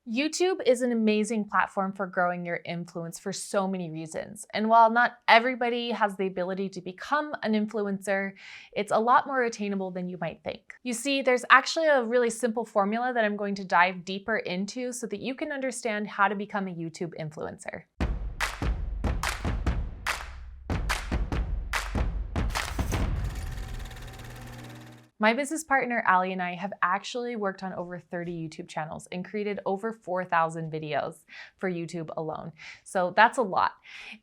YouTube is an amazing platform for growing your influence for so many reasons. And while not everybody has the ability to become an influencer, it's a lot more attainable than you might think. You see, there's actually a really simple formula that I'm going to dive deeper into so that you can understand how to become a YouTube influencer. My business partner, Ali, and I have actually worked on over 30 YouTube channels and created over 4,000 videos for YouTube alone. So that's a lot.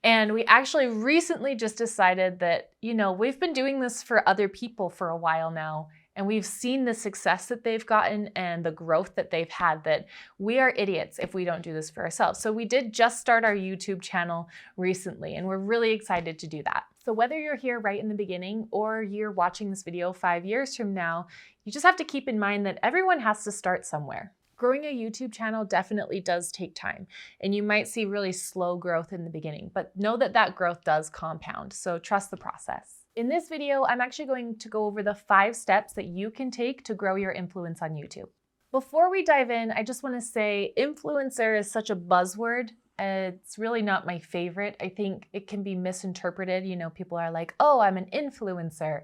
And we actually recently just decided that, we've been doing this for other people for a while now, and we've seen the success that they've gotten and the growth that they've had, that we are idiots if we don't do this for ourselves. So we did just start our YouTube channel recently, and we're really excited to do that. So whether you're here right in the beginning or you're watching this video 5 years from now, you just have to keep in mind that everyone has to start somewhere. Growing a YouTube channel definitely does take time, and you might see really slow growth in the beginning, but know that that growth does compound, so trust the process. In this video, I'm actually going to go over the 5 steps that you can take to grow your influence on YouTube. Before we dive in, I just want to say influencer is such a buzzword. It's really not my favorite. I think it can be misinterpreted. People are like, oh, I'm an influencer.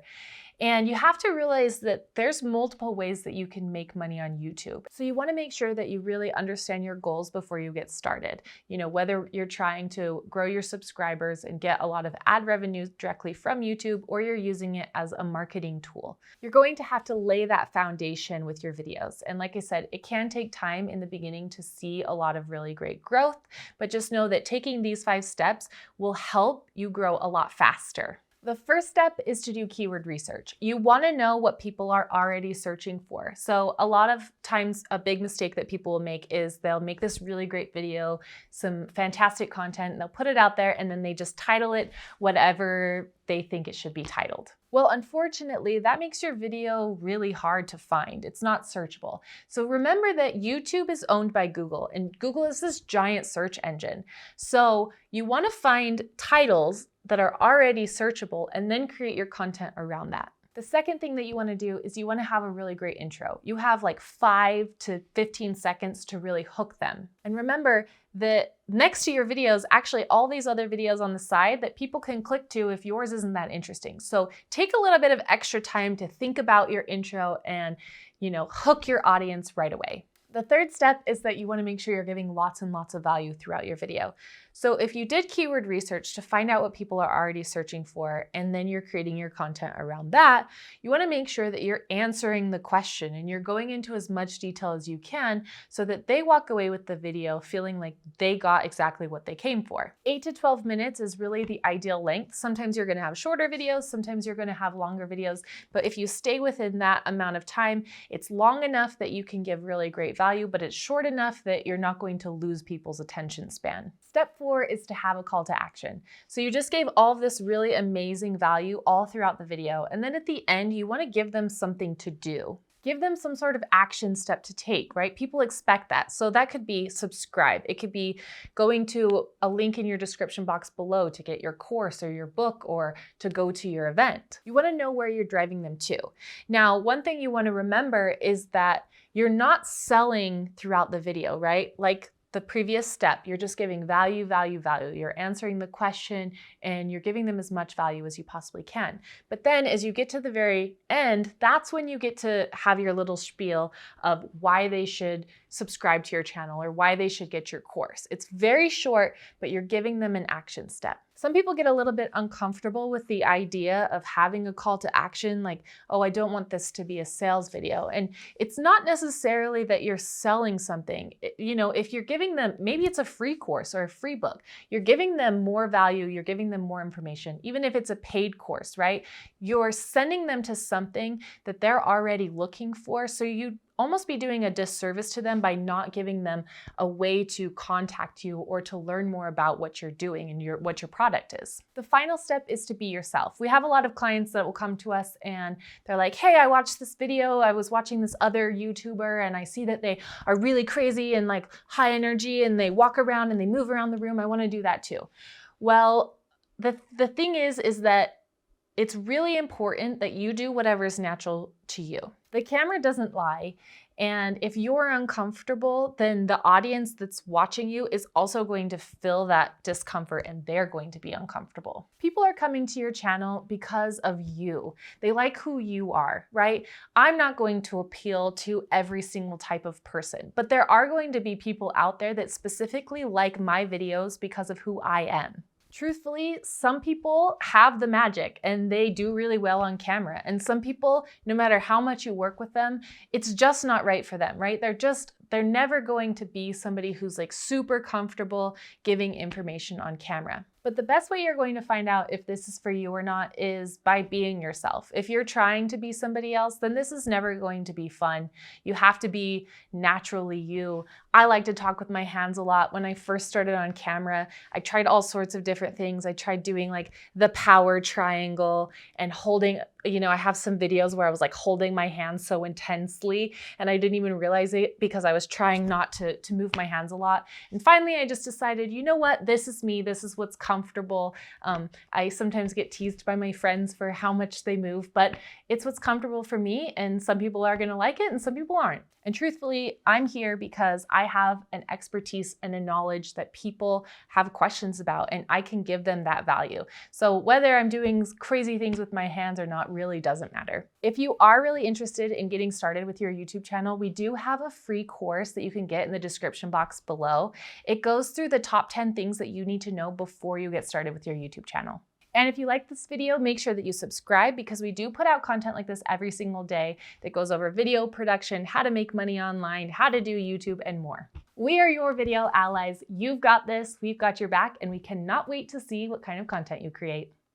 And you have to realize that there's multiple ways that you can make money on YouTube. So you want to make sure that you really understand your goals before you get started. Whether you're trying to grow your subscribers and get a lot of ad revenue directly from YouTube, or you're using it as a marketing tool. You're going to have to lay that foundation with your videos. And like I said, it can take time in the beginning to see a lot of really great growth, but just know that taking these 5 steps will help you grow a lot faster. The first step is to do keyword research. You want to know what people are already searching for. So a lot of times a big mistake that people will make is they'll make this really great video, some fantastic content, and they'll put it out there and then they just title it whatever they think it should be titled. Well, unfortunately, that makes your video really hard to find. It's not searchable. So remember that YouTube is owned by Google, and Google is this giant search engine. So you want to find titles that are already searchable and then create your content around that. The second thing that you want to do is you want to have a really great intro. You have like 5 to 15 seconds to really hook them. And remember that next to your videos, actually all these other videos on the side that people can click to if yours isn't that interesting. So take a little bit of extra time to think about your intro and, hook your audience right away. The third step is that you want to make sure you're giving lots and lots of value throughout your video. So if you did keyword research to find out what people are already searching for, and then you're creating your content around that, you want to make sure that you're answering the question and you're going into as much detail as you can so that they walk away with the video feeling like they got exactly what they came for. 8 to 12 minutes is really the ideal length. Sometimes you're going to have shorter videos, sometimes you're going to have longer videos, but if you stay within that amount of time, it's long enough that you can give really great value, but it's short enough that you're not going to lose people's attention span. Step 4 is to have a call to action. So you just gave all of this really amazing value all throughout the video, and then at the end, you want to give them something to do. Give them some sort of action step to take, right? People expect that. So that could be subscribe. It could be going to a link in your description box below to get your course or your book or to go to your event. You want to know where you're driving them to. Now, one thing you want to remember is that you're not selling throughout the video, right? Like the previous step, you're just giving value, value, value. You're answering the question and you're giving them as much value as you possibly can. But then as you get to the very end, that's when you get to have your little spiel of why they should subscribe to your channel or why they should get your course. It's very short, but you're giving them an action step. Some people get a little bit uncomfortable with the idea of having a call to action, like, oh, I don't want this to be a sales video. And it's not necessarily that you're selling something. If you're giving them, maybe it's a free course or a free book, you're giving them more value, you're giving them more information, even if it's a paid course, right? You're sending them to something that they're already looking for. So you almost be doing a disservice to them by not giving them a way to contact you or to learn more about what you're doing and what your product is. The final step is to be yourself. We have a lot of clients that will come to us and they're like, hey, I watched this video. I was watching this other YouTuber and I see that they are really crazy and like high energy and they walk around and they move around the room. I want to do that too. Well, the thing is that it's really important that you do whatever is natural to you. The camera doesn't lie, And if you're uncomfortable, then the audience that's watching you is also going to feel that discomfort and they're going to be uncomfortable. People are coming to your channel because of you. They like who you are, right? I'm not going to appeal to every single type of person, but there are going to be people out there that specifically like my videos because of who I am. Truthfully, some people have the magic and they do really well on camera. And some people, no matter how much you work with them, it's just not right for them, right? They're never going to be somebody who's like super comfortable giving information on camera. But the best way you're going to find out if this is for you or not is by being yourself. If you're trying to be somebody else, then this is never going to be fun. You have to be naturally you. I like to talk with my hands a lot. When I first started on camera, I tried all sorts of different things. I tried doing like the power triangle and holding, I have some videos where I was like holding my hands so intensely and I didn't even realize it because I was trying not to move my hands a lot. And finally, I just decided, you know what? This is me. This is what's comfortable. I sometimes get teased by my friends for how much they move, but it's what's comfortable for me. And some people are going to like it and some people aren't. And truthfully, I'm here because I have an expertise and a knowledge that people have questions about, and I can give them that value. So whether I'm doing crazy things with my hands or not really doesn't matter. If you are really interested in getting started with your YouTube channel, we do have a free course that you can get in the description box below. It goes through the top 10 things that you need to know before you get started with your YouTube channel. And if you like this video, make sure that you subscribe because we do put out content like this every single day that goes over video production, how to make money online, how to do YouTube, and more. We are your video allies. You've got this, we've got your back, and we cannot wait to see what kind of content you create.